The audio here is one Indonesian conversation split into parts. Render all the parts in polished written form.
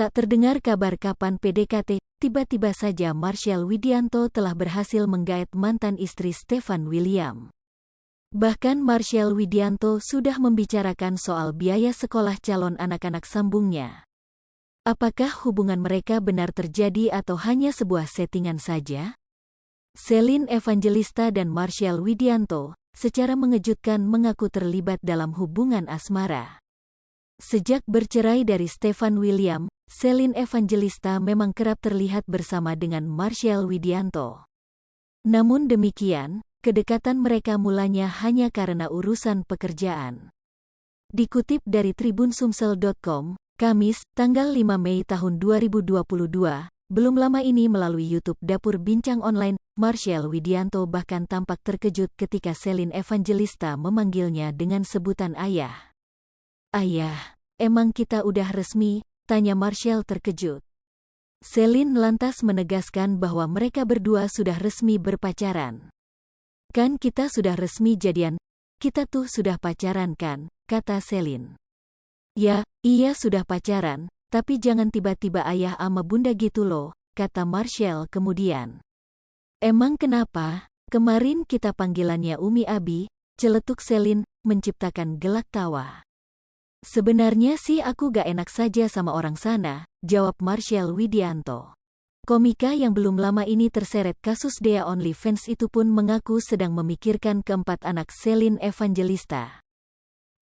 Tak terdengar kabar kapan PDKT, tiba-tiba saja Marshall Widianto telah berhasil menggait mantan istri Stefan William. Bahkan Marshall Widianto sudah membicarakan soal biaya sekolah calon anak-anak sambungnya. Apakah hubungan mereka benar terjadi atau hanya sebuah settingan saja? Celine Evangelista dan Marshall Widianto secara mengejutkan mengaku terlibat dalam hubungan asmara. Sejak bercerai dari Stefan William, Celine Evangelista memang kerap terlihat bersama dengan Marshall Widianto. Namun demikian, kedekatan mereka mulanya hanya karena urusan pekerjaan. Dikutip dari TribunSumsel.com, Kamis, tanggal 5 Mei tahun 2022, belum lama ini melalui YouTube Dapur Bincang Online, Marshall Widianto bahkan tampak terkejut ketika Celine Evangelista memanggilnya dengan sebutan ayah. "Ayah, emang kita udah resmi?" tanya Marshall terkejut. Celine lantas menegaskan bahwa mereka berdua sudah resmi berpacaran. "Kan kita sudah resmi jadian, kita tuh sudah pacaran kan?" kata Celine. "Ya, iya sudah pacaran, tapi jangan tiba-tiba ayah ama bunda gitu loh," kata Marshall kemudian. "Emang kenapa? Kemarin kita panggilannya Umi Abi," celetuk Celine, menciptakan gelak tawa. "Sebenarnya sih aku gak enak saja sama orang sana," jawab Marshall Widianto. Komika yang belum lama ini terseret kasus Dea OnlyFans itu pun mengaku sedang memikirkan keempat anak Celine Evangelista.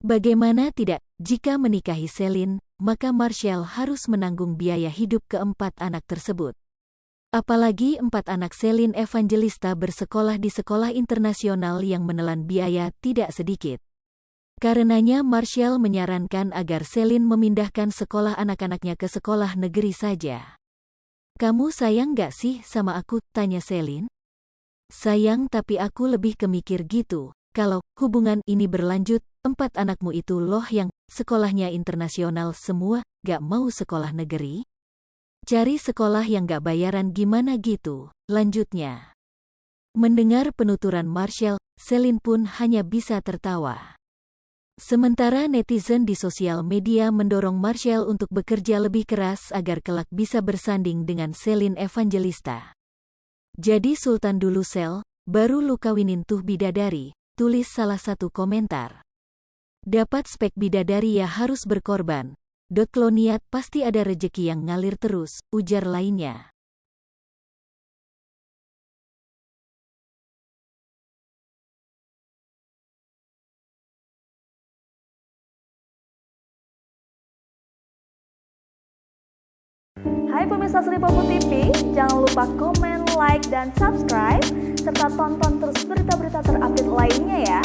Bagaimana tidak, jika menikahi Celine, maka Marshall harus menanggung biaya hidup keempat anak tersebut. Apalagi empat anak Celine Evangelista bersekolah di sekolah internasional yang menelan biaya tidak sedikit. Karenanya Marshall menyarankan agar Celine memindahkan sekolah anak-anaknya ke sekolah negeri saja. "Kamu sayang gak sih sama aku?" tanya Celine. "Sayang, tapi aku lebih kemikir gitu. Kalau hubungan ini berlanjut, empat anakmu itu loh yang sekolahnya internasional semua, gak mau sekolah negeri? Cari sekolah yang gak bayaran gimana gitu," lanjutnya. Mendengar penuturan Marshall, Celine pun hanya bisa tertawa. Sementara netizen di sosial media mendorong Marshall untuk bekerja lebih keras agar kelak bisa bersanding dengan Celine Evangelista. "Jadi sultan dulu Sel, baru lu kawinin tuh bidadari," tulis salah satu komentar. "Dapat spek bidadari ya harus berkorban. Kalau niat pasti ada rejeki yang ngalir terus," ujar lainnya. Hai pemirsa Sri Popo TV, jangan lupa komen, like, dan subscribe, serta tonton terus berita-berita terupdate lainnya ya.